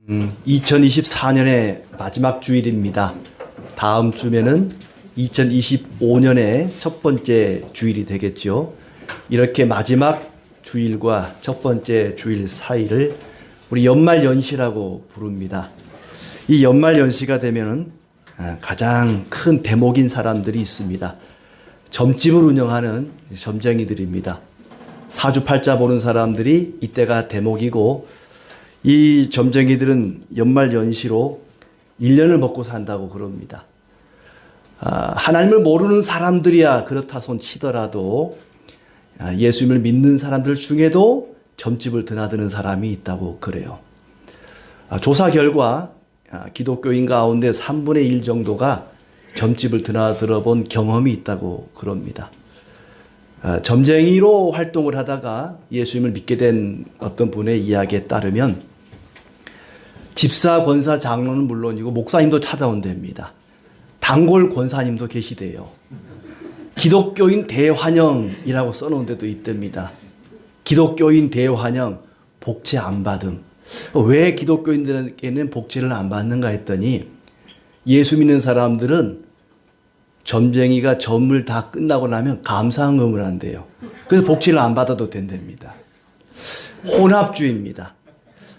2024년의 마지막 주일입니다. 다음 주면은 2025년의 첫 번째 주일이 되겠죠. 이렇게 마지막 주일과 첫 번째 주일 사이를 우리 연말연시라고 부릅니다. 이 연말연시가 되면은 가장 큰 대목인 사람들이 있습니다. 점집을 운영하는 점쟁이들입니다. 사주팔자 보는 사람들이 이때가 대목이고, 이 점쟁이들은 연말연시로 1년을 먹고 산다고 그럽니다. 하나님을 모르는 사람들이야 그렇다 손 치더라도 예수님을 믿는 사람들 중에도 점집을 드나드는 사람이 있다고 그래요. 조사 결과 기독교인 가운데 3분의 1 정도가 점집을 드나들어 본 경험이 있다고 그럽니다. 점쟁이로 활동을 하다가 예수님을 믿게 된 어떤 분의 이야기에 따르면 집사, 권사, 장로는 물론이고 목사님도 찾아온답니다. 단골 권사님도 계시대요. 기독교인 대환영이라고 써놓은 데도 있답니다. 기독교인 대환영, 복채 안 받음. 왜 기독교인들에게는 복채를 안 받는가 했더니 예수 믿는 사람들은 점쟁이가 점을 다 끝나고 나면 감사헌금을 한대요. 그래서 복채를 안 받아도 된답니다. 혼합주의입니다.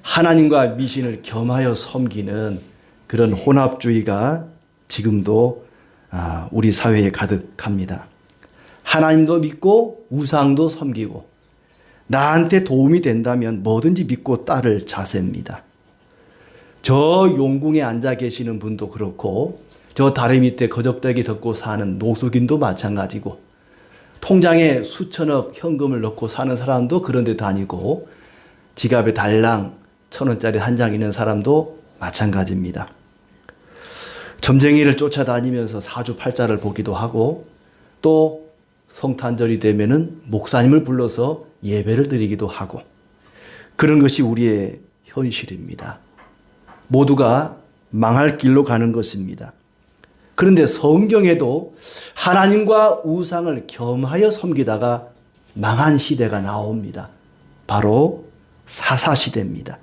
하나님과 미신을 겸하여 섬기는 그런 혼합주의가 지금도 우리 사회에 가득합니다. 하나님도 믿고 우상도 섬기고 나한테 도움이 된다면 뭐든지 믿고 따를 자세입니다. 저 용궁에 앉아 계시는 분도 그렇고 저 다리 밑에 거적대기 덮고 사는 노숙인도 마찬가지고 통장에 수천억 현금을 넣고 사는 사람도 그런 데 다니고 지갑에 달랑 1,000원짜리 한 장 있는 사람도 마찬가지입니다. 점쟁이를 쫓아다니면서 사주팔자를 보기도 하고 또 성탄절이 되면은 목사님을 불러서 예배를 드리기도 하고 그런 것이 우리의 현실입니다. 모두가 망할 길로 가는 것입니다. 그런데 성경에도 하나님과 우상을 겸하여 섬기다가 망한 시대가 나옵니다. 바로 사사시대입니다.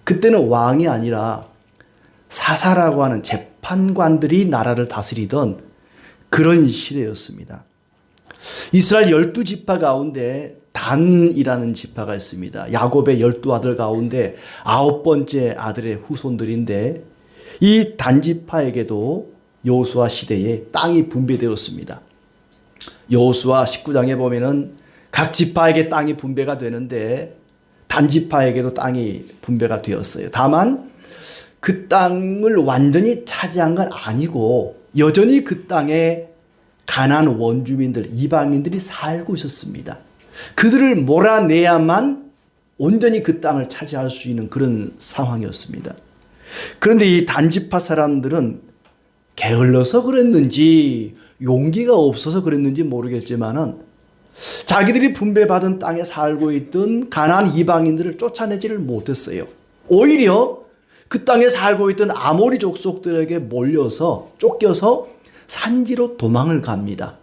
그때는 왕이 아니라 사사라고 하는 재판관들이 나라를 다스리던 그런 시대였습니다. 이스라엘 12지파 가운데 단이라는 지파가 있습니다. 야곱의 12아들 가운데 9번째 아들의 후손들인데 이 단지파에게도 여호수아 시대에 땅이 분배되었습니다. 여호수아 19장에 보면은 각 지파에게 땅이 분배가 되는데 단지파에게도 땅이 분배가 되었어요. 다만 그 땅을 완전히 차지한 건 아니고 여전히 그 땅에 가나안 원주민들, 이방인들이 살고 있었습니다. 그들을 몰아내야만 온전히 그 땅을 차지할 수 있는 그런 상황이었습니다. 그런데 이 단지파 사람들은 게을러서 그랬는지 용기가 없어서 그랬는지 모르겠지만은 자기들이 분배받은 땅에 살고 있던 가나안 이방인들을 쫓아내지를 못했어요. 오히려 그 땅에 살고 있던 아모리 족속들에게 몰려서 쫓겨서 산지로 도망을 갑니다.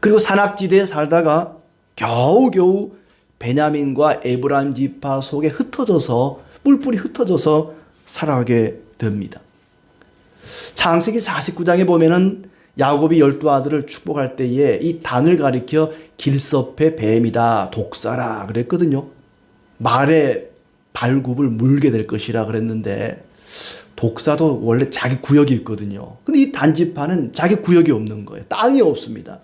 그리고 산악지대에 살다가 겨우겨우 베냐민과 에브라임 지파 속에 흩어져서 뿔뿔이 흩어져서 살아가게 됩니다. 창세기 49장에 보면은 야곱이 12아들을 축복할 때에 이 단을 가리켜 길섭의 뱀이다, 독사라 그랬거든요. 말에 발굽을 물게 될 것이라 그랬는데 독사도 원래 자기 구역이 있거든요. 근데 이 단지파는 자기 구역이 없는 거예요. 땅이 없습니다.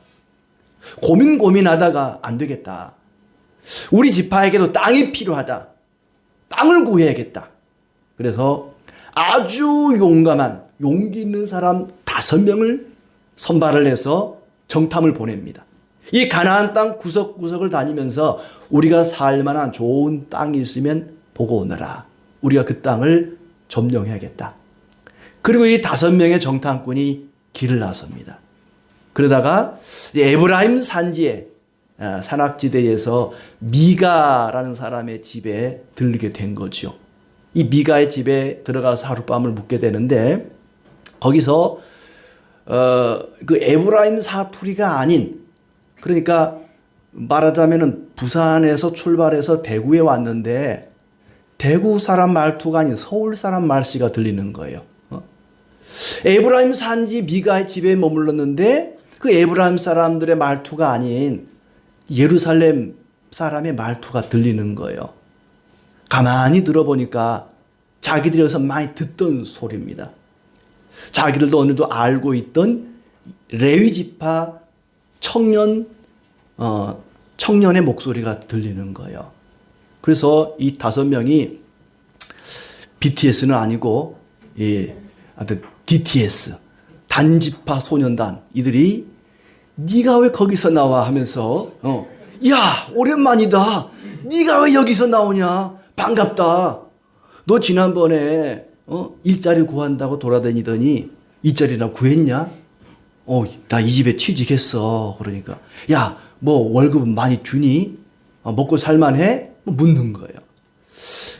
고민하다가 안 되겠다. 우리 지파에게도 땅이 필요하다. 땅을 구해야겠다. 그래서 아주 용감한 용기 있는 사람 5명을 선발을 해서 정탐을 보냅니다. 이 가나안 땅 구석구석을 다니면서 우리가 살만한 좋은 땅이 있으면 보고 오너라. 우리가 그 땅을 점령해야겠다. 그리고 이 5명의 정탐꾼이 길을 나섭니다. 그러다가 에브라임 산지에 산악지대에서 미가라는 사람의 집에 들르게 된 거죠. 이 미가의 집에 들어가서 하룻밤을 묵게 되는데 거기서 그 에브라임 사투리가 아닌, 그러니까 말하자면은 부산에서 출발해서 대구에 왔는데 대구 사람 말투가 아닌 서울 사람 말씨가 들리는 거예요. 에브라임 산지 미가의 집에 머물렀는데 그 에브라임 사람들의 말투가 아닌 예루살렘 사람의 말투가 들리는 거예요. 가만히 들어보니까 자기들이 여기서 많이 듣던 소리입니다. 자기들도 어느도 알고 있던 레위 지파 청년의 목소리가 들리는 거예요. 그래서 이 5명이 BTS는 아니고 DTS 단지파 소년단 이들이 네가 왜 거기서 나와 하면서 야 오랜만이다. 네가 왜 여기서 나오냐. 반갑다. 너 지난번에 일자리 구한다고 돌아다니더니 일자리나 구했냐? 나 이 집에 취직했어. 그러니까 야 뭐 월급 많이 주니? 먹고 살만해? 묻는 거예요.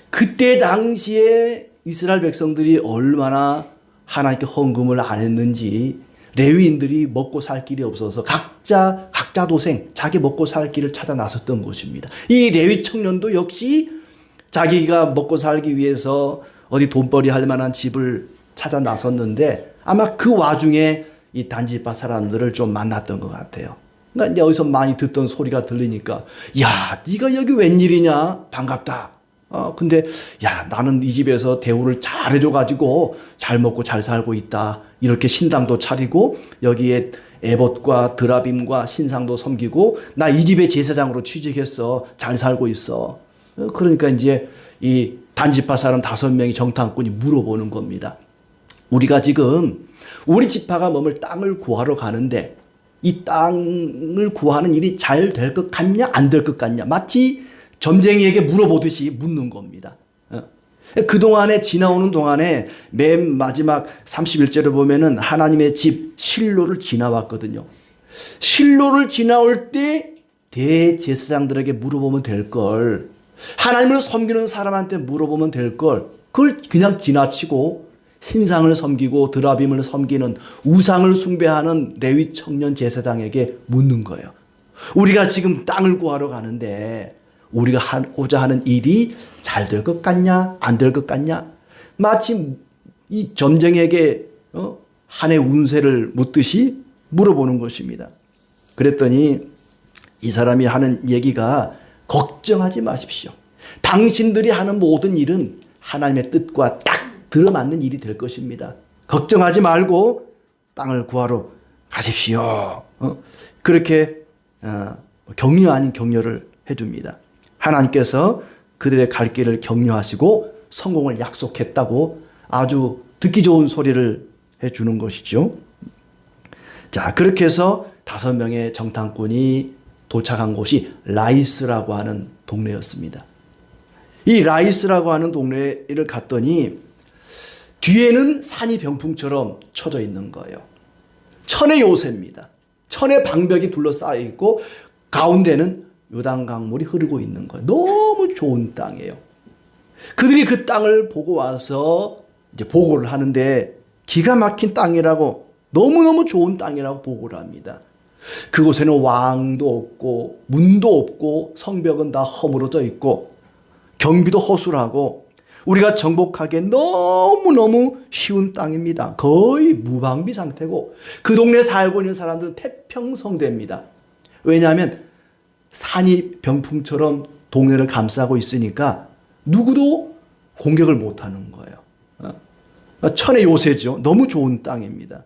그때 당시에 이스라엘 백성들이 얼마나 하나님께 헌금을 안 했는지 레위인들이 먹고 살 길이 없어서 각자 도생 자기 먹고 살 길을 찾아 나섰던 것입니다. 이 레위 청년도 역시 자기가 먹고 살기 위해서 어디 돈벌이 할 만한 집을 찾아 나섰는데 아마 그 와중에 이 단지파 사람들을 좀 만났던 것 같아요. 그러니까 이제 여기서 많이 듣던 소리가 들리니까 야 네가 여기 웬일이냐. 반갑다. 근데 야 나는 이 집에서 대우를 잘 해줘가지고 잘 먹고 잘 살고 있다. 이렇게 신당도 차리고 여기에 에봇과 드라빔과 신상도 섬기고 나 이 집의 제사장으로 취직했어. 잘 살고 있어. 그러니까 이제 이 단지파 사람 5명이 정탐꾼이 물어보는 겁니다. 우리가 지금 우리 지파가 머물 땅을 구하러 가는데 이 땅을 구하는 일이 잘 될 것 같냐 안 될 것 같냐 마치 점쟁이에게 물어보듯이 묻는 겁니다. 그동안에 지나오는 동안에 맨 마지막 31절에 보면은 하나님의 집 실로를 지나왔거든요. 실로를 지나올 때 대제사장들에게 물어보면 될 걸, 하나님을 섬기는 사람한테 물어보면 될 걸, 그걸 그냥 지나치고 신상을 섬기고 드라빔을 섬기는 우상을 숭배하는 레위 청년 제사장에게 묻는 거예요. 우리가 지금 땅을 구하러 가는데 우리가 하고자 하는 일이 잘 될 것 같냐 안 될 것 같냐 마치 이 점쟁이에게 한 해 운세를 묻듯이 물어보는 것입니다. 그랬더니 이 사람이 하는 얘기가 걱정하지 마십시오. 당신들이 하는 모든 일은 하나님의 뜻과 딱 들어맞는 일이 될 것입니다. 걱정하지 말고 땅을 구하러 가십시오. 그렇게 격려 아닌 격려를 해줍니다. 하나님께서 그들의 갈 길을 격려하시고 성공을 약속했다고 아주 듣기 좋은 소리를 해주는 것이죠. 자, 그렇게 해서 5명의 정탐꾼이 도착한 곳이 라이스라고 하는 동네였습니다. 이 라이스라고 하는 동네를 갔더니 뒤에는 산이 병풍처럼 쳐져 있는 거예요. 천의 요새입니다. 천의 방벽이 둘러싸여 있고 가운데는 요단강물이 흐르고 있는 거예요. 너무 좋은 땅이에요. 그들이 그 땅을 보고 와서 이제 보고를 하는데 기가 막힌 땅이라고, 너무너무 좋은 땅이라고 보고를 합니다. 그곳에는 왕도 없고 문도 없고 성벽은 다 허물어져 있고 경비도 허술하고 우리가 정복하기에 너무너무 쉬운 땅입니다. 거의 무방비 상태고 그 동네에 살고 있는 사람들은 태평성대입니다. 왜냐하면 산이 병풍처럼 동네를 감싸고 있으니까 누구도 공격을 못하는 거예요. 천의 요새죠. 너무 좋은 땅입니다.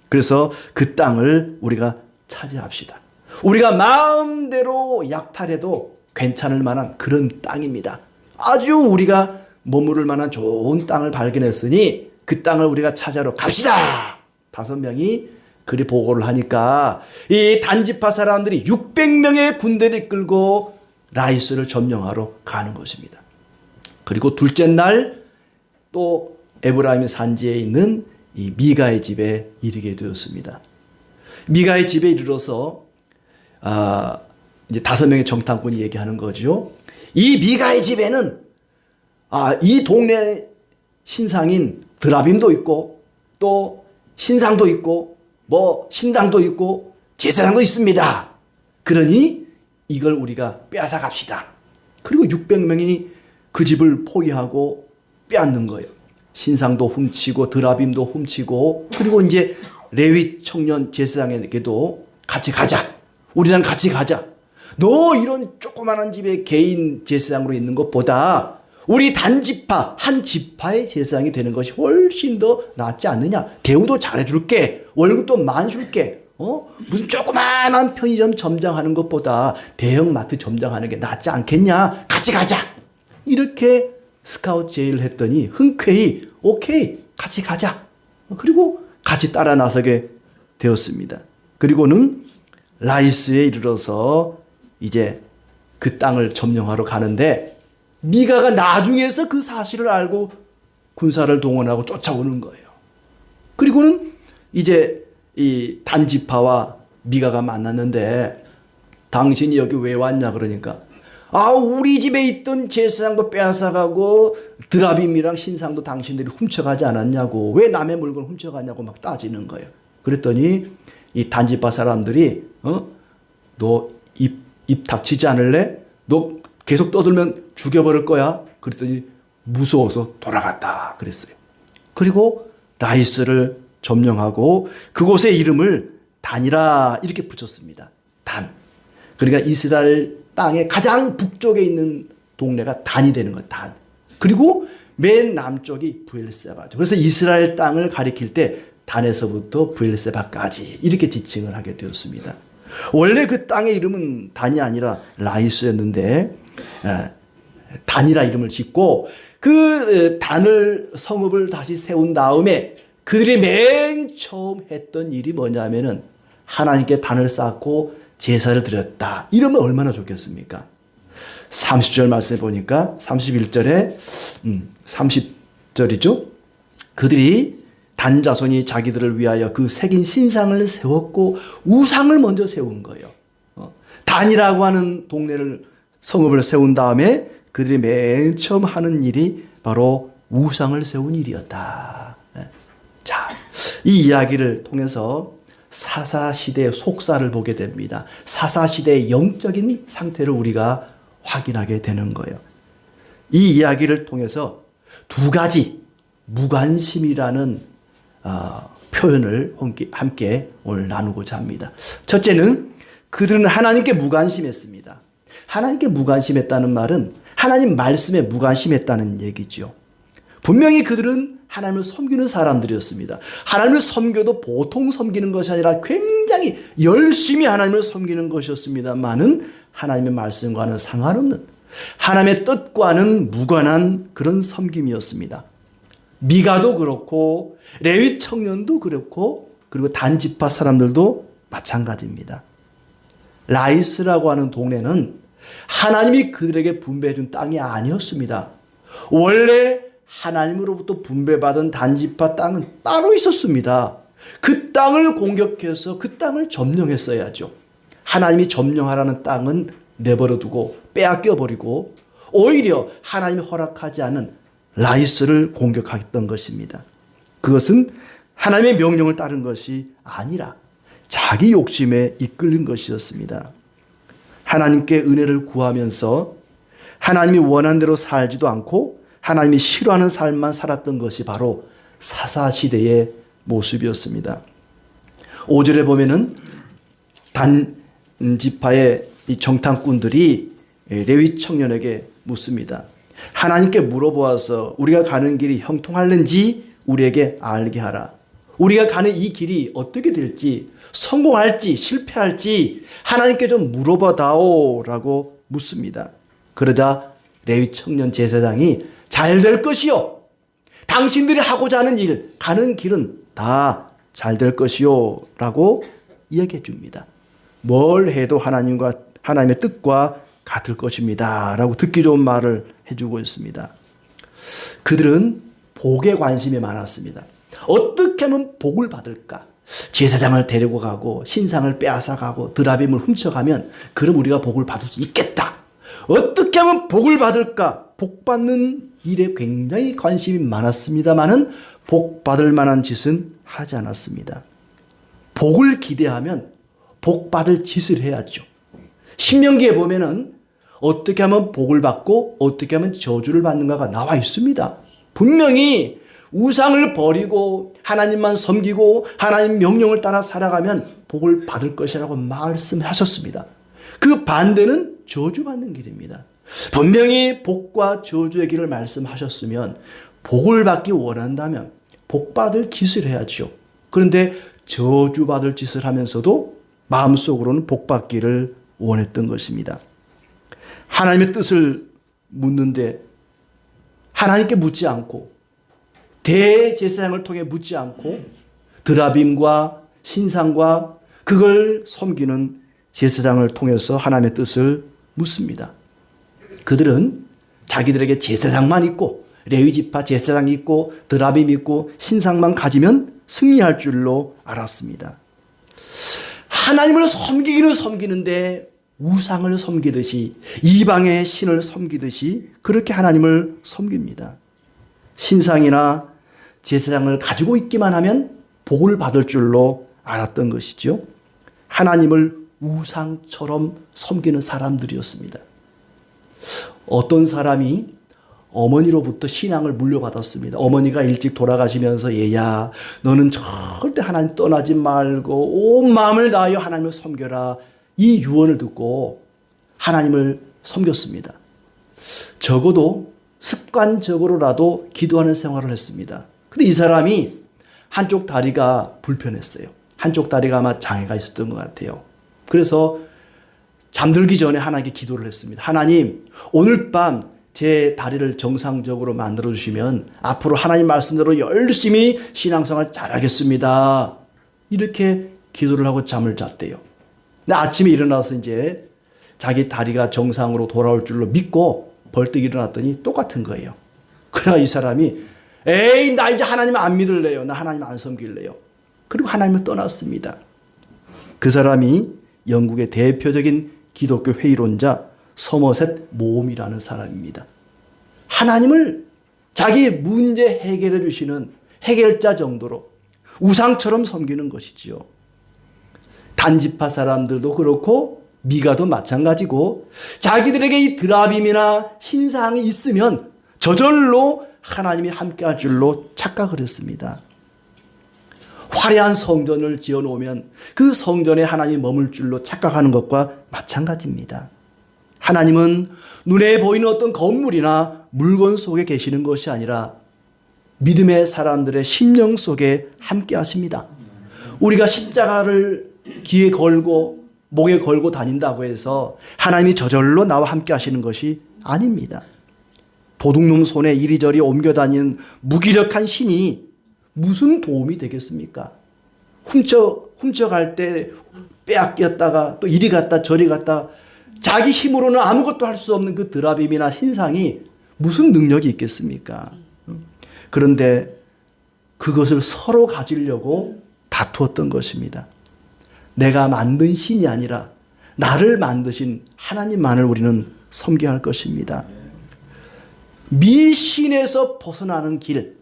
그래서 그 땅을 우리가 차지합시다. 우리가 마음대로 약탈해도 괜찮을 만한 그런 땅입니다. 아주 우리가 머무를 만한 좋은 땅을 발견했으니 그 땅을 우리가 찾아러 갑시다. 5명이 그리 보고를 하니까 이 단지파 사람들이 600명의 군대를 끌고 라이스를 점령하러 가는 것입니다. 그리고 둘째 날 또 에브라임 산지에 있는 이 미가의 집에 이르게 되었습니다. 미가의 집에 이르러서 이제 5명의 정탐꾼이 얘기하는 거죠. 이 미가의 집에는 이 동네 신상인 드라빔도 있고 또 신상도 있고 뭐 신당도 있고 제사장도 있습니다. 그러니 이걸 우리가 빼앗아 갑시다. 그리고 600명이 그 집을 포위하고 빼앗는 거예요. 신상도 훔치고 드라빔도 훔치고, 그리고 이제 레위 청년 제사장에게도 같이 가자. 우리랑 같이 가자. 너 이런 조그마한 집에 개인 제사장으로 있는 것보다 우리 단지파, 한 지파의 제사장이 되는 것이 훨씬 더 낫지 않느냐. 대우도 잘해줄게. 월급도 많이 줄게. 무슨 조그마한 편의점 점장하는 것보다 대형마트 점장하는 게 낫지 않겠냐. 같이 가자. 이렇게 스카우트 제의를 했더니 흔쾌히 오케이 같이 가자. 그리고 같이 따라 나서게 되었습니다. 그리고는 라이스에 이르러서 이제 그 땅을 점령하러 가는데 미가가 나중에서 그 사실을 알고 군사를 동원하고 쫓아오는 거예요. 그리고는 이제 이 단지파와 미가가 만났는데 당신이 여기 왜 왔냐 그러니까 우리 집에 있던 제사장도 빼앗아가고 드라빔이랑 신상도 당신들이 훔쳐가지 않았냐고, 왜 남의 물건을 훔쳐가냐고 막 따지는 거예요. 그랬더니 이 단지파 사람들이 너 입 닥치지 않을래? 너 계속 떠들면 죽여버릴 거야. 그랬더니 무서워서 돌아갔다 그랬어요. 그리고 라이스를 점령하고 그곳의 이름을 단이라 이렇게 붙였습니다. 단. 그러니까 이스라엘 땅의 가장 북쪽에 있는 동네가 단이 되는 거예요. 단. 그리고 맨 남쪽이 브엘세바죠. 그래서 이스라엘 땅을 가리킬 때 단에서부터 브엘세바까지 이렇게 지칭을 하게 되었습니다. 원래 그 땅의 이름은 단이 아니라 라이스였는데 단이라 이름을 짓고 그 단을 성읍을 다시 세운 다음에 그들이 맨 처음 했던 일이 뭐냐면은 하나님께 단을 쌓고 제사를 드렸다. 이러면 얼마나 좋겠습니까? 30절 말씀해 보니까 31절에 30절이죠. 그들이 단 자손이 자기들을 위하여 그 새긴 신상을 세웠고 우상을 먼저 세운 거예요. 단이라고 하는 동네를 성읍을 세운 다음에 그들이 맨 처음 하는 일이 바로 우상을 세운 일이었다. 자, 이 이야기를 통해서 사사시대의 속사를 보게 됩니다. 사사시대의 영적인 상태를 우리가 확인하게 되는 거예요. 이 이야기를 통해서 두 가지 무관심이라는 표현을 함께 오늘 나누고자 합니다. 첫째는 그들은 하나님께 무관심했습니다. 하나님께 무관심했다는 말은 하나님 말씀에 무관심했다는 얘기죠. 분명히 그들은 하나님을 섬기는 사람들이었습니다. 하나님을 섬겨도 보통 섬기는 것이 아니라 굉장히 열심히 하나님을 섬기는 것이었습니다만은 하나님의 말씀과는 상관없는, 하나님의 뜻과는 무관한 그런 섬김이었습니다. 미가도 그렇고 레위 청년도 그렇고 그리고 단지파 사람들도 마찬가지입니다. 라이스라고 하는 동네는 하나님이 그들에게 분배해 준 땅이 아니었습니다. 원래 하나님으로부터 분배받은 단지파 땅은 따로 있었습니다. 그 땅을 공격해서 그 땅을 점령했어야죠. 하나님이 점령하라는 땅은 내버려두고 빼앗겨버리고 오히려 하나님이 허락하지 않은 라이스를 공격했던 것입니다. 그것은 하나님의 명령을 따른 것이 아니라 자기 욕심에 이끌린 것이었습니다. 하나님께 은혜를 구하면서 하나님이 원하는 대로 살지도 않고 하나님이 싫어하는 삶만 살았던 것이 바로 사사시대의 모습이었습니다. 5절에 보면은 단지파의 이 정탐꾼들이 레위 청년에게 묻습니다. 하나님께 물어보아서 우리가 가는 길이 형통할는지 우리에게 알게 하라. 우리가 가는 이 길이 어떻게 될지, 성공할지 실패할지 하나님께 좀 물어봐다오라고 묻습니다. 그러자 레위 청년 제사장이 잘 될 것이요, 당신들이 하고자 하는 일, 가는 길은 다 잘 될 것이요 라고 이야기해 줍니다. 뭘 해도 하나님의 뜻과 같을 것입니다 라고 듣기 좋은 말을 해주고 있습니다. 그들은 복에 관심이 많았습니다. 어떻게 하면 복을 받을까? 제사장을 데리고 가고 신상을 빼앗아 가고 드라빔을 훔쳐가면 그럼 우리가 복을 받을 수 있겠다. 어떻게 하면 복을 받을까? 복 받는 일에 굉장히 관심이 많았습니다만은 복 받을 만한 짓은 하지 않았습니다. 복을 기대하면 복 받을 짓을 해야죠. 신명기에 보면은 어떻게 하면 복을 받고 어떻게 하면 저주를 받는가가 나와 있습니다. 분명히 우상을 버리고 하나님만 섬기고 하나님 명령을 따라 살아가면 복을 받을 것이라고 말씀하셨습니다. 그 반대는 저주받는 길입니다. 분명히 복과 저주의 길을 말씀하셨으면 복을 받기 원한다면 복받을 짓을 해야죠. 그런데 저주받을 짓을 하면서도 마음속으로는 복받기를 원했던 것입니다. 하나님의 뜻을 묻는데 하나님께 묻지 않고 대제사장을 통해 묻지 않고 드라빔과 신상과 그걸 섬기는 제사장을 통해서 하나님의 뜻을 묻습니다. 그들은 자기들에게 제사장만 있고 레위지파 제사장이 있고 드라빔이 있고 신상만 가지면 승리할 줄로 알았습니다. 하나님을 섬기기는 섬기는데 우상을 섬기듯이 이방의 신을 섬기듯이 그렇게 하나님을 섬깁니다. 신상이나 제사장을 가지고 있기만 하면 복을 받을 줄로 알았던 것이죠. 하나님을 우상처럼 섬기는 사람들이었습니다. 어떤 사람이 어머니로부터 신앙을 물려받았습니다. 어머니가 일찍 돌아가시면서 얘야 너는 절대 하나님 떠나지 말고 온 마음을 다하여 하나님을 섬겨라. 이 유언을 듣고 하나님을 섬겼습니다. 적어도 습관적으로라도 기도하는 생활을 했습니다. 근데 이 사람이 한쪽 다리가 불편했어요. 한쪽 다리가 아마 장애가 있었던 것 같아요. 그래서 잠들기 전에 하나님께 기도를 했습니다. 하나님, 오늘 밤 제 다리를 정상적으로 만들어 주시면 앞으로 하나님 말씀대로 열심히 신앙생활 잘하겠습니다. 이렇게 기도를 하고 잠을 잤대요. 근데 아침에 일어나서 이제 자기 다리가 정상으로 돌아올 줄로 믿고 벌떡 일어났더니 똑같은 거예요. 그러나 이 사람이 에이 나 이제 하나님 안 믿을래요. 나 하나님 안 섬길래요. 그리고 하나님을 떠났습니다. 그 사람이 영국의 대표적인 기독교 회의론자 서머셋 모험이라는 사람입니다. 하나님을 자기 문제 해결해 주시는 해결자 정도로 우상처럼 섬기는 것이지요. 단지파 사람들도 그렇고 미가도 마찬가지고 자기들에게 이 드라빔이나 신상이 있으면 저절로 하나님이 함께할 줄로 착각을 했습니다. 화려한 성전을 지어놓으면 그 성전에 하나님이 머물 줄로 착각하는 것과 마찬가지입니다. 하나님은 눈에 보이는 어떤 건물이나 물건 속에 계시는 것이 아니라 믿음의 사람들의 심령 속에 함께 하십니다. 우리가 십자가를 귀에 걸고 목에 걸고 다닌다고 해서 하나님이 저절로 나와 함께 하시는 것이 아닙니다. 도둑놈 손에 이리저리 옮겨 다니는 무기력한 신이 무슨 도움이 되겠습니까? 훔쳐갈 때 빼앗겼다가 또 이리 갔다 저리 갔다 자기 힘으로는 아무것도 할 수 없는 그 드라빔이나 신상이 무슨 능력이 있겠습니까? 그런데 그것을 서로 가지려고 다투었던 것입니다. 내가 만든 신이 아니라 나를 만드신 하나님만을 우리는 섬겨야 할 것입니다. 미신에서 벗어나는 길,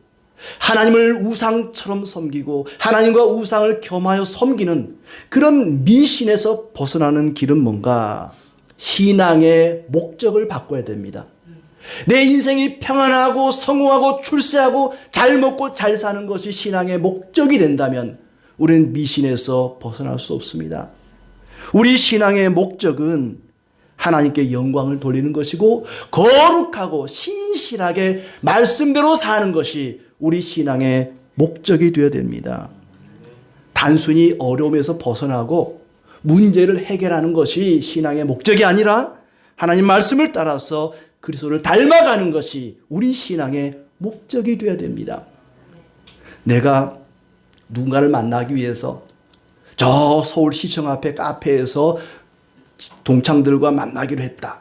하나님을 우상처럼 섬기고 하나님과 우상을 겸하여 섬기는 그런 미신에서 벗어나는 길은 뭔가? 신앙의 목적을 바꿔야 됩니다. 내 인생이 평안하고 성공하고 출세하고 잘 먹고 잘 사는 것이 신앙의 목적이 된다면 우리는 미신에서 벗어날 수 없습니다. 우리 신앙의 목적은 하나님께 영광을 돌리는 것이고 거룩하고 신실하게 말씀대로 사는 것이 우리 신앙의 목적이 되어야 됩니다. 단순히 어려움에서 벗어나고 문제를 해결하는 것이 신앙의 목적이 아니라 하나님 말씀을 따라서 그리스도를 닮아가는 것이 우리 신앙의 목적이 되어야 됩니다. 내가 누군가를 만나기 위해서 저 서울시청 앞에 카페에서 동창들과 만나기로 했다.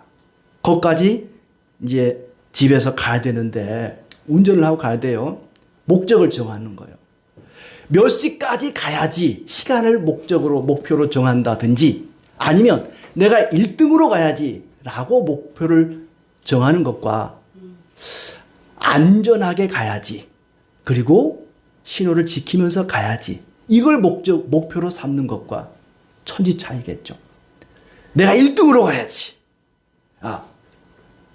거기까지 이제 집에서 가야 되는데 운전을 하고 가야 돼요. 목적을 정하는 거예요. 몇 시까지 가야지 시간을 목표로 정한다든지 아니면 내가 1등으로 가야지 라고 목표를 정하는 것과 안전하게 가야지 그리고 신호를 지키면서 가야지 이걸 목표로 삼는 것과 천지 차이겠죠. 내가 1등으로 가야지.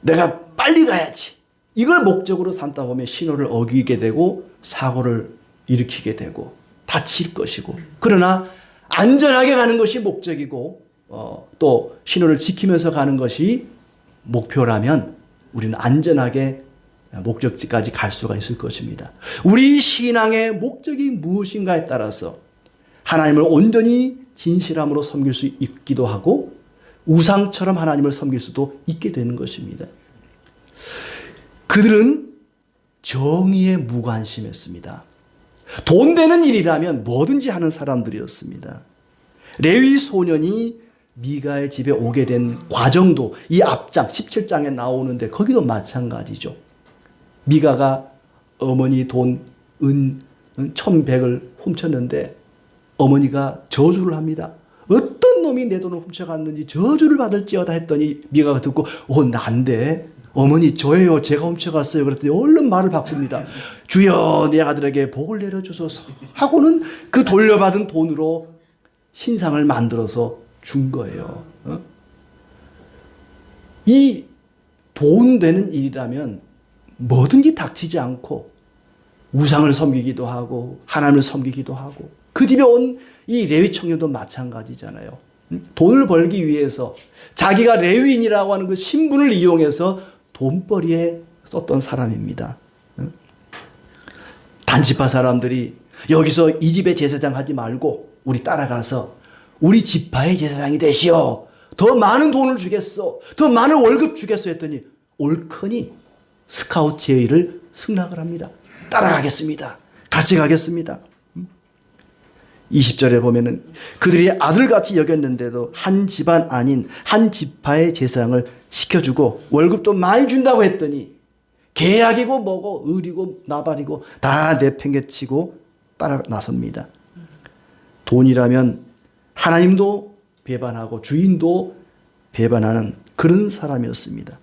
내가 빨리 가야지. 이걸 목적으로 삼다 보면 신호를 어기게 되고 사고를 일으키게 되고 다칠 것이고, 그러나 안전하게 가는 것이 목적이고 또 신호를 지키면서 가는 것이 목표라면 우리는 안전하게 목적지까지 갈 수가 있을 것입니다. 우리 신앙의 목적이 무엇인가에 따라서 하나님을 온전히 진실함으로 섬길 수 있기도 하고 우상처럼 하나님을 섬길 수도 있게 되는 것입니다. 그들은 정의에 무관심했습니다. 돈 되는 일이라면 뭐든지 하는 사람들이었습니다. 레위 소년이 미가의 집에 오게 된 과정도 이 앞장 17장에 나오는데 거기도 마찬가지죠. 미가가 어머니 돈, 은 1,100을 훔쳤는데 어머니가 저주를 합니다. 어떤 놈이 내 돈을 훔쳐갔는지 저주를 받을지어다 했더니 미가가 듣고 난데 어머니 저예요. 제가 훔쳐갔어요. 그랬더니 얼른 말을 바꿉니다. 주여 내 아들에게 복을 내려주소서 하고는 그 돌려받은 돈으로 신상을 만들어서 준 거예요. 이 돈 되는 일이라면 뭐든지 닥치지 않고 우상을 섬기기도 하고 하나님을 섬기기도 하고 그 집에 온 이 레위 청년도 마찬가지잖아요. 돈을 벌기 위해서 자기가 레위인이라고 하는 그 신분을 이용해서 돈벌이에 썼던 사람입니다. 단지파 사람들이 여기서 이 집의 제사장 하지 말고 우리 따라가서 우리 지파의 제사장이 되시오. 더 많은 돈을 주겠어. 더 많은 월급 주겠어 했더니 옳거니 스카우트 제의를 승낙을 합니다. 따라가겠습니다. 같이 가겠습니다. 20절에 보면은 그들이 아들같이 여겼는데도 한 집안 아닌 한 지파의 제사장을 시켜주고 월급도 많이 준다고 했더니 계약이고 뭐고 의리고 나발이고 다 내팽개치고 따라 나섭니다. 돈이라면 하나님도 배반하고 주인도 배반하는 그런 사람이었습니다.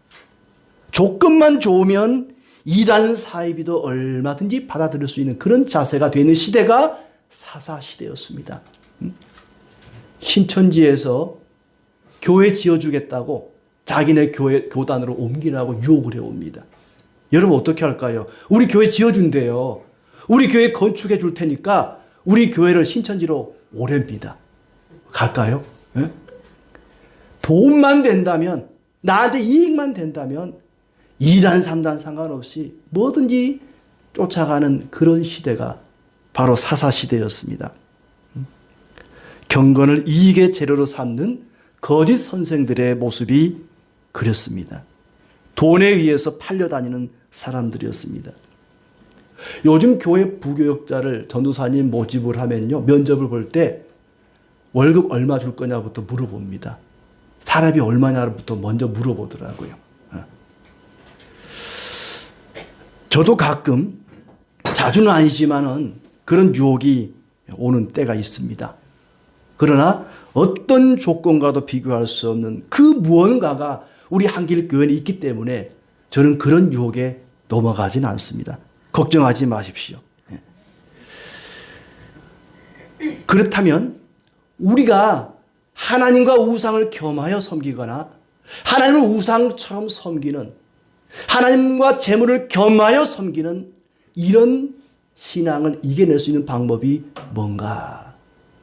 조건만 좋으면 이단 사이비도 얼마든지 받아들일 수 있는 그런 자세가 되는 시대가 사사시대였습니다. 신천지에서 교회 지어주겠다고 자기네 교단으로 옮기라고 유혹을 해옵니다. 여러분 어떻게 할까요? 우리 교회 지어준대요. 우리 교회 건축해 줄 테니까 우리 교회를 신천지로 오랩니다. 갈까요? 네? 돈만 된다면, 나한테 이익만 된다면 2단 3단 상관없이 뭐든지 쫓아가는 그런 시대가 바로 사사시대였습니다. 경건을 이익의 재료로 삼는 거짓 선생들의 모습이 그렸습니다. 돈에 의해서 팔려다니는 사람들이었습니다. 요즘 교회 부교역자를 전도사님 모집을 하면요, 면접을 볼 때 월급 얼마 줄 거냐부터 물어봅니다. 사람이 얼마냐부터 먼저 물어보더라고요. 저도 가끔, 자주는 아니지만은 그런 유혹이 오는 때가 있습니다. 그러나 어떤 조건과도 비교할 수 없는 그 무언가가 우리 한길교회에 있기 때문에 저는 그런 유혹에 넘어가진 않습니다. 걱정하지 마십시오. 그렇다면 우리가 하나님과 우상을 겸하여 섬기거나 하나님을 우상처럼 섬기는, 하나님과 재물을 겸하여 섬기는 이런 신앙을 이겨낼 수 있는 방법이 뭔가?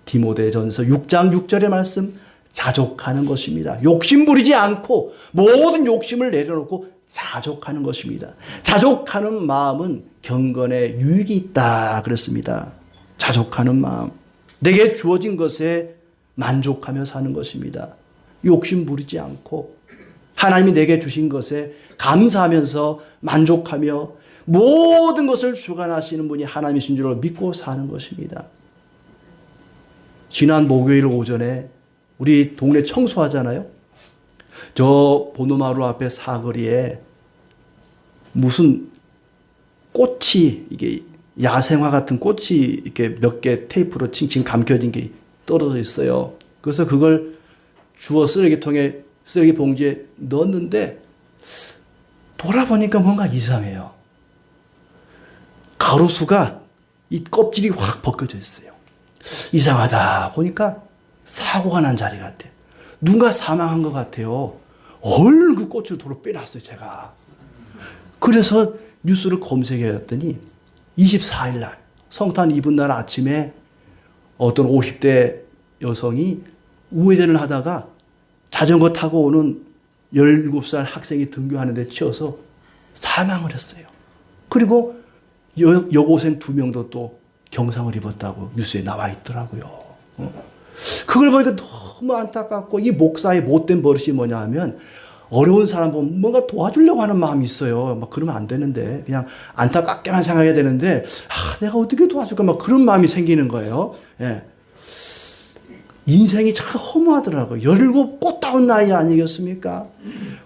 디모데전서 6장 6절의 말씀, 자족하는 것입니다. 욕심 부리지 않고 모든 욕심을 내려놓고 자족하는 것입니다. 자족하는 마음은 경건에 유익이 있다 그랬습니다. 자족하는 마음, 내게 주어진 것에 만족하며 사는 것입니다. 욕심 부리지 않고 하나님이 내게 주신 것에 감사하면서 만족하며 모든 것을 주관하시는 분이 하나님이신 줄 믿고 사는 것입니다. 지난 목요일 오전에 우리 동네 청소하잖아요. 저 보노마루 앞에 사거리에 무슨 꽃이, 이게 야생화 같은 꽃이 이렇게 몇 개 테이프로 칭칭 감겨진 게 떨어져 있어요. 그래서 그걸 주워 쓰레기통에, 쓰레기 봉지에 넣었는데 돌아보니까 뭔가 이상해요. 가로수가 이 껍질이 확 벗겨져 있어요. 이상하다 보니까 사고가 난 자리 같아요. 누군가 사망한 것 같아요. 얼른 그 꽃을 도로 빼놨어요, 제가. 그래서 뉴스를 검색해봤더니 24일 날, 성탄 이브 날 아침에 어떤 50대 여성이 우회전을 하다가 자전거 타고 오는 17살 학생이 등교하는 데 치여서 사망을 했어요. 그리고 여고생 2명도 또 경상을 입었다고 뉴스에 나와 있더라고요. 그걸 보니까 너무 안타깝고, 이 목사의 못된 버릇이 뭐냐 하면 어려운 사람 보면 뭔가 도와주려고 하는 마음이 있어요. 막 그러면 안 되는데 그냥 안타깝게만 생각해야 되는데 내가 어떻게 도와줄까 막 그런 마음이 생기는 거예요. 예. 인생이 참 허무하더라고요. 17 꽃다운 나이 아니겠습니까?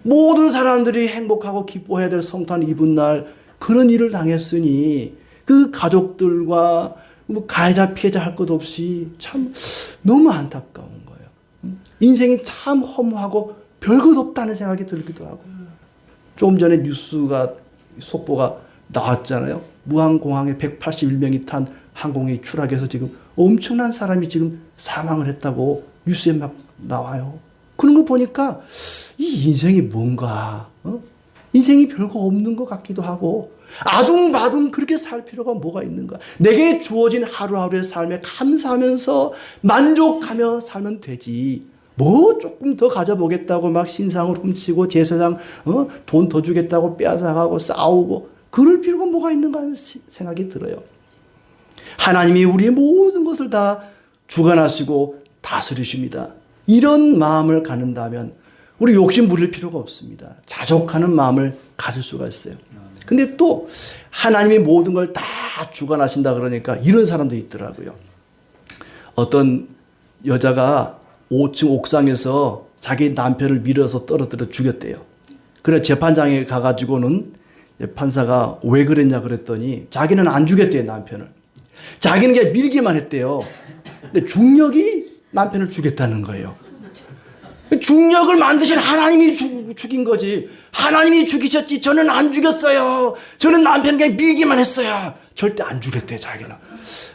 모든 사람들이 행복하고 기뻐해야 될 성탄 이브 날 그런 일을 당했으니 그 가족들과 뭐 가해자 피해자 할 것 없이 참 너무 안타까운 거예요. 인생이 참 허무하고 별것 없다는 생각이 들기도 하고. 좀 전에 뉴스가 속보가 나왔잖아요. 무안공항에 181명이 탄 항공기 추락해서 지금 엄청난 사람이 지금 사망을 했다고 뉴스에 막 나와요. 그런 거 보니까 이 인생이 뭔가 인생이 별거 없는 것 같기도 하고 아둥바둥 그렇게 살 필요가 뭐가 있는가. 내게 주어진 하루하루의 삶에 감사하면서 만족하며 살면 되지. 뭐 조금 더 가져보겠다고 막 신상을 훔치고 제사장 돈 더 주겠다고 빼앗아가고 싸우고 그럴 필요가 뭐가 있는가 하는 생각이 들어요. 하나님이 우리의 모든 것을 다 주관하시고 다스리십니다. 이런 마음을 갖는다면 우리 욕심 부릴 필요가 없습니다. 자족하는 마음을 가질 수가 있어요. 근데 또 하나님이 모든 걸 다 주관하신다 그러니까 이런 사람도 있더라고요. 어떤 여자가 5층 옥상에서 자기 남편을 밀어서 떨어뜨려 죽였대요. 그래 재판장에 가가지고는 판사가 왜 그랬냐 그랬더니 자기는 안 죽였대요, 남편을. 자기는 그냥 밀기만 했대요. 근데 중력이 남편을 죽였다는 거예요. 중력을 만드신 하나님이 죽인 거지. 하나님이 죽이셨지 저는 안 죽였어요. 저는 남편 그냥 밀기만 했어요. 절대 안 죽였대요, 자기는.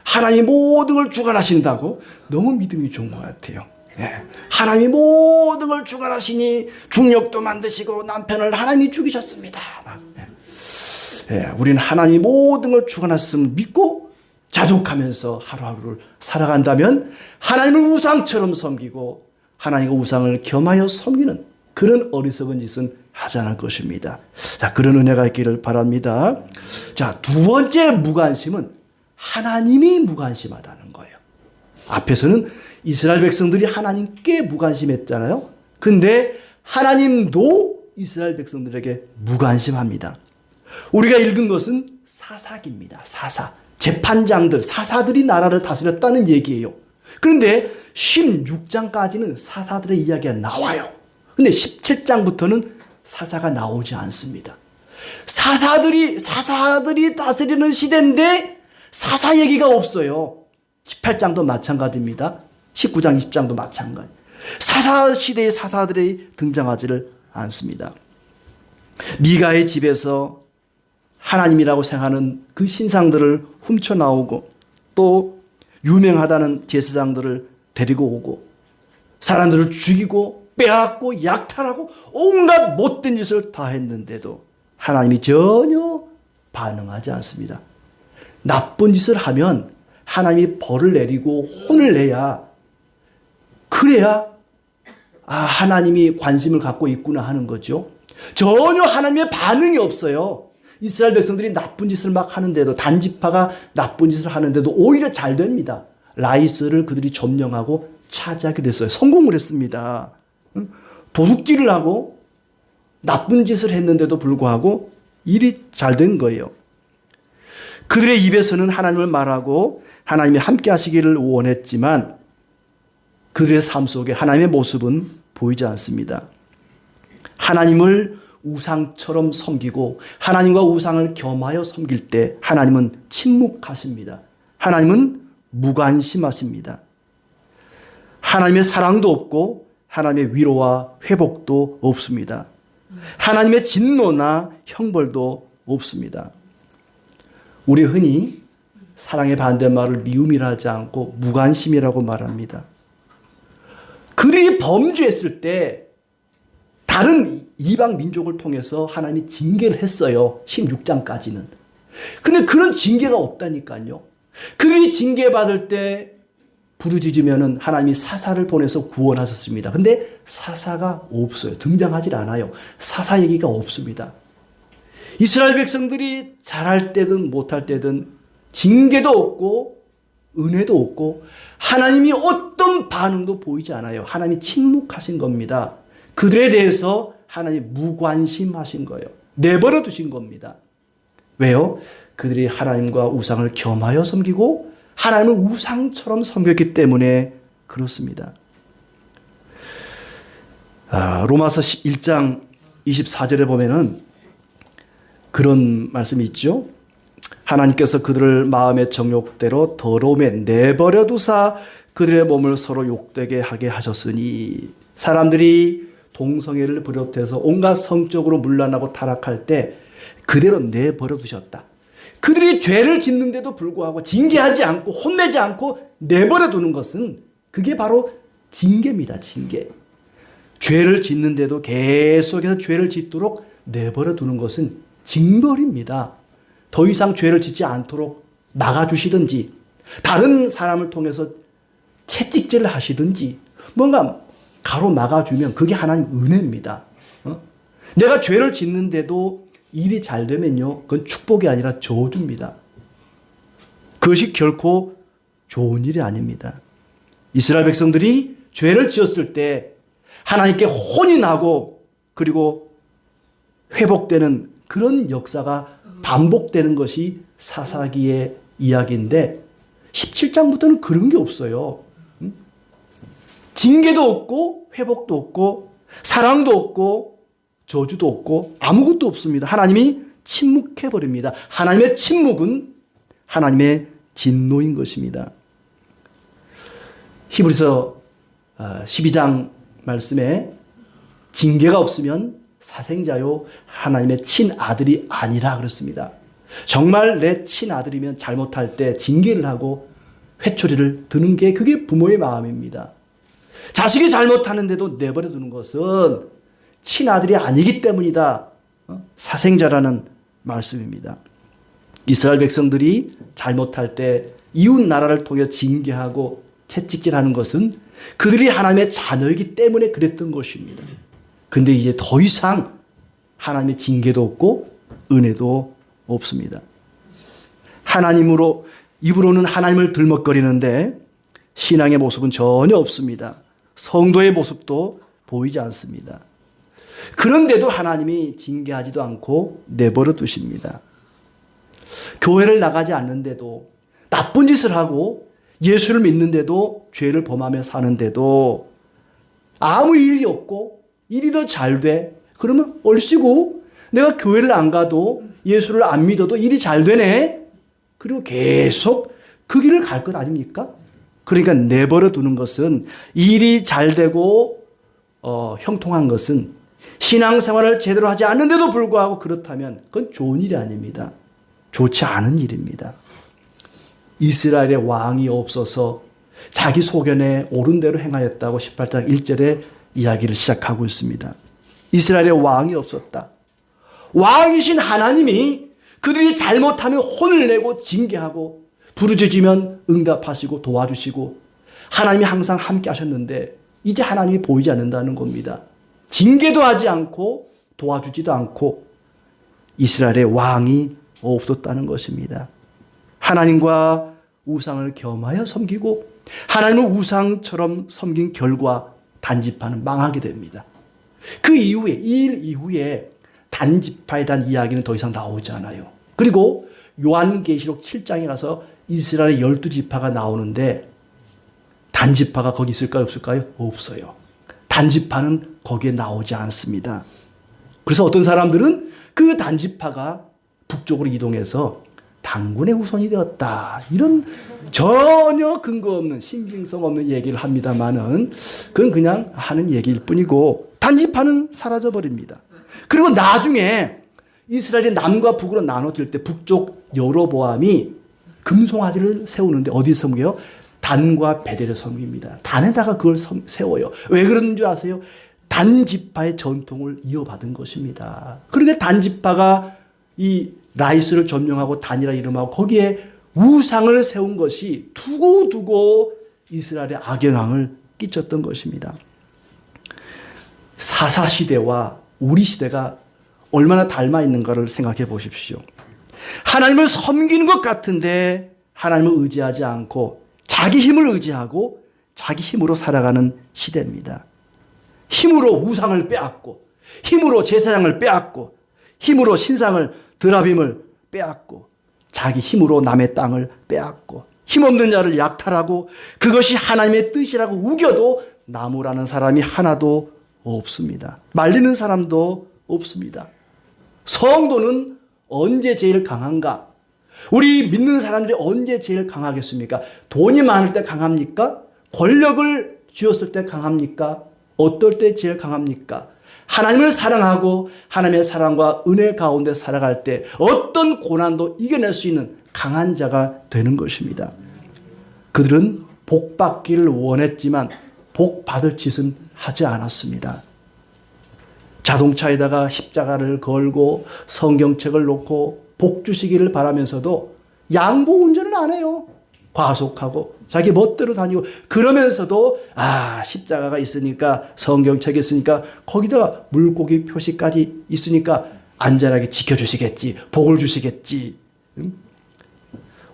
하나님이 모든 걸 주관하신다고 너무 믿음이 좋은 것 같아요. 예. 하나님이 모든 걸 주관하시니 중력도 만드시고 남편을 하나님이 죽이셨습니다. 예. 우리는 하나님이 모든 걸 주관하셨음을 믿고 자족하면서 하루하루를 살아간다면 하나님을 우상처럼 섬기고 하나님과 우상을 겸하여 섬기는 그런 어리석은 짓은 하지 않을 것입니다. 자, 그런 은혜가 있기를 바랍니다. 자, 두 번째 무관심은 하나님이 무관심하다는 거예요. 앞에서는 이스라엘 백성들이 하나님께 무관심했잖아요. 근데 하나님도 이스라엘 백성들에게 무관심합니다. 우리가 읽은 것은 사사기입니다. 사사. 재판장들, 사사들이 나라를 다스렸다는 얘기예요. 그런데 16장까지는 사사들의 이야기가 나와요. 근데 17장부터는 사사가 나오지 않습니다. 사사들이 다스리는 시대인데 사사 얘기가 없어요. 18장도 마찬가지입니다. 19장, 20장도 마찬가지. 사사 시대의 사사들이 등장하지를 않습니다. 미가의 집에서 하나님이라고 생각하는 그 신상들을 훔쳐 나오고 또 유명하다는 제사장들을 데리고 오고 사람들을 죽이고 빼앗고 약탈하고 온갖 못된 짓을 다 했는데도 하나님이 전혀 반응하지 않습니다. 나쁜 짓을 하면 하나님이 벌을 내리고 혼을 내야 그래야 하나님이 관심을 갖고 있구나 하는 거죠. 전혀 하나님의 반응이 없어요. 이스라엘 백성들이 나쁜 짓을 막 하는데도 단지파가 나쁜 짓을 하는데도 오히려 잘 됩니다. 라이스를 그들이 점령하고 차지하게 됐어요. 성공을 했습니다. 도둑질을 하고 나쁜 짓을 했는데도 불구하고 일이 잘 된 거예요. 그들의 입에서는 하나님을 말하고 하나님이 함께 하시기를 원했지만 그들의 삶 속에 하나님의 모습은 보이지 않습니다. 하나님을 우상처럼 섬기고 하나님과 우상을 겸하여 섬길 때 하나님은 침묵하십니다. 하나님은 무관심하십니다. 하나님의 사랑도 없고 하나님의 위로와 회복도 없습니다. 하나님의 진노나 형벌도 없습니다. 우리 흔히 사랑의 반대말을 미움이라 하지 않고 무관심이라고 말합니다. 그들이 범죄했을 때 다른 이방 민족을 통해서 하나님이 징계를 했어요. 16장까지는. 근데 그런 징계가 없다니까요. 그들이 징계받을 때 부르짖으면 하나님이 사사를 보내서 구원하셨습니다. 근데 사사가 없어요. 등장하질 않아요. 사사 얘기가 없습니다. 이스라엘 백성들이 잘할 때든 못할 때든 징계도 없고 은혜도 없고 하나님이 어떤 반응도 보이지 않아요. 하나님이 침묵하신 겁니다. 그들에 대해서 하나님이 무관심하신 거예요. 내버려 두신 겁니다. 왜요? 그들이 하나님과 우상을 겸하여 섬기고 하나님을 우상처럼 섬겼기 때문에 그렇습니다. 로마서 1장 24절에 보면은 그런 말씀이 있죠. 하나님께서 그들을 마음의 정욕대로 더러움에 내버려 두사 그들의 몸을 서로 욕되게 하게 하셨으니 사람들이 동성애를 비롯해서 온갖 성적으로 문란하고 타락할 때 그대로 내버려 두셨다. 그들이 죄를 짓는데도 불구하고 징계하지 않고 혼내지 않고 내버려 두는 것은 그게 바로 징계입니다. 징계. 죄를 짓는데도 계속해서 죄를 짓도록 내버려 두는 것은 징벌입니다. 더 이상 죄를 짓지 않도록 막아주시든지 다른 사람을 통해서 채찍질을 하시든지 뭔가 가로막아주면 그게 하나님 은혜입니다. 내가 죄를 짓는데도 일이 잘 되면요, 그건 축복이 아니라 저주입니다. 그것이 결코 좋은 일이 아닙니다. 이스라엘 백성들이 죄를 지었을 때 하나님께 혼이 나고 그리고 회복되는 그런 역사가 반복되는 것이 사사기의 이야기인데 17장부터는 그런 게 없어요. 징계도 없고 회복도 없고 사랑도 없고 저주도 없고 아무것도 없습니다. 하나님이 침묵해버립니다. 하나님의 침묵은 하나님의 진노인 것입니다. 히브리서 12장 말씀에 징계가 없으면 사생자요 하나님의 친아들이 아니라 그렇습니다. 정말 내 친아들이면 잘못할 때 징계를 하고 회초리를 드는 게 그게 부모의 마음입니다. 자식이 잘못하는데도 내버려 두는 것은 친아들이 아니기 때문이다. 사생자라는 말씀입니다. 이스라엘 백성들이 잘못할 때 이웃 나라를 통해 징계하고 채찍질하는 것은 그들이 하나님의 자녀이기 때문에 그랬던 것입니다. 근데 이제 더 이상 하나님의 징계도 없고 은혜도 없습니다. 하나님으로 입으로는 하나님을 들먹거리는데 신앙의 모습은 전혀 없습니다. 성도의 모습도 보이지 않습니다. 그런데도 하나님이 징계하지도 않고 내버려 두십니다. 교회를 나가지 않는데도 나쁜 짓을 하고 예수를 믿는데도 죄를 범하며 사는데도 아무 일이 없고 일이 더 잘 돼. 그러면 얼씨구 내가 교회를 안 가도 예수를 안 믿어도 일이 잘 되네. 그리고 계속 그 길을 갈 것 아닙니까? 그러니까 내버려 두는 것은 일이 잘 되고 형통한 것은 신앙생활을 제대로 하지 않는데도 불구하고 그렇다면 그건 좋은 일이 아닙니다. 좋지 않은 일입니다. 이스라엘의 왕이 없어서 자기 소견에 옳은 대로 행하였다고 18장 1절에 이야기를 시작하고 있습니다. 이스라엘의 왕이 없었다. 왕이신 하나님이 그들이 잘못하면 혼을 내고 징계하고 부르짖으면 응답하시고 도와주시고 하나님이 항상 함께 하셨는데 이제 하나님이 보이지 않는다는 겁니다. 징계도 하지 않고 도와주지도 않고 이스라엘의 왕이 없었다는 것입니다. 하나님과 우상을 겸하여 섬기고 하나님을 우상처럼 섬긴 결과 단지파는 망하게 됩니다. 그 이후에 이 일 이후에 단지파에 대한 이야기는 더 이상 나오지 않아요. 그리고 요한계시록 7장에 가서 이스라엘의 12지파가 나오는데 단지파가 거기 있을까요? 없을까요? 없어요. 단지파는 거기에 나오지 않습니다. 그래서 어떤 사람들은 그 단지파가 북쪽으로 이동해서 당군의 후손이 되었다. 이런 전혀 근거 없는 신빙성 없는 얘기를 합니다만은 그건 그냥 하는 얘기일 뿐이고 단지파는 사라져 버립니다. 그리고 나중에 이스라엘이 남과 북으로 나눠질 때 북쪽 여로보암이 금송아지를 세우는데 어디 섬겨요? 단과 베델을 섬깁니다. 단에다가 그걸 세워요. 왜 그러는 줄 아세요? 단지파의 전통을 이어받은 것입니다. 그런데 단지파가 이 라이스를 점령하고 단이라 이름하고 거기에 우상을 세운 것이 두고두고 이스라엘에 악영향을 끼쳤던 것입니다. 사사시대와 우리 시대가 얼마나 닮아 있는가를 생각해 보십시오. 하나님을 섬기는 것 같은데 하나님을 의지하지 않고 자기 힘을 의지하고 자기 힘으로 살아가는 시대입니다. 힘으로 우상을 빼앗고 힘으로 제사장을 빼앗고 힘으로 신상을 드라빔을 빼앗고 자기 힘으로 남의 땅을 빼앗고 힘없는 자를 약탈하고 그것이 하나님의 뜻이라고 우겨도 나무라는 사람이 하나도 없습니다. 말리는 사람도 없습니다. 성도는 언제 제일 강한가? 우리 믿는 사람들이 언제 제일 강하겠습니까? 돈이 많을 때 강합니까? 권력을 쥐었을 때 강합니까? 어떨 때 제일 강합니까? 하나님을 사랑하고 하나님의 사랑과 은혜 가운데 살아갈 때 어떤 고난도 이겨낼 수 있는 강한 자가 되는 것입니다. 그들은 복 받기를 원했지만 복 받을 짓은 하지 않았습니다. 자동차에다가 십자가를 걸고 성경책을 놓고 복 주시기를 바라면서도 양보 운전을 안 해요. 과속하고 자기 멋대로 다니고 그러면서도 십자가가 있으니까 성경책이 있으니까 거기다가 물고기 표시까지 있으니까 안전하게 지켜주시겠지. 복을 주시겠지.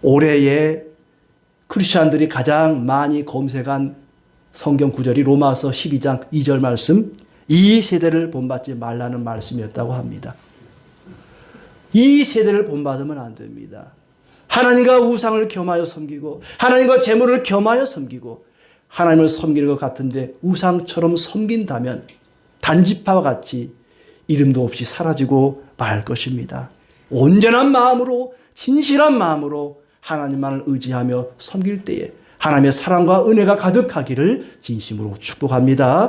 올해에 크리스찬들이 가장 많이 검색한 성경 구절이 로마서 12장 2절 말씀, 이 세대를 본받지 말라는 말씀이었다고 합니다. 이 세대를 본받으면 안 됩니다. 하나님과 우상을 겸하여 섬기고 하나님과 재물을 겸하여 섬기고 하나님을 섬기는 것 같은데 우상처럼 섬긴다면 단지파와 같이 이름도 없이 사라지고 말 것입니다. 온전한 마음으로 진실한 마음으로 하나님만을 의지하며 섬길 때에 하나님의 사랑과 은혜가 가득하기를 진심으로 축복합니다.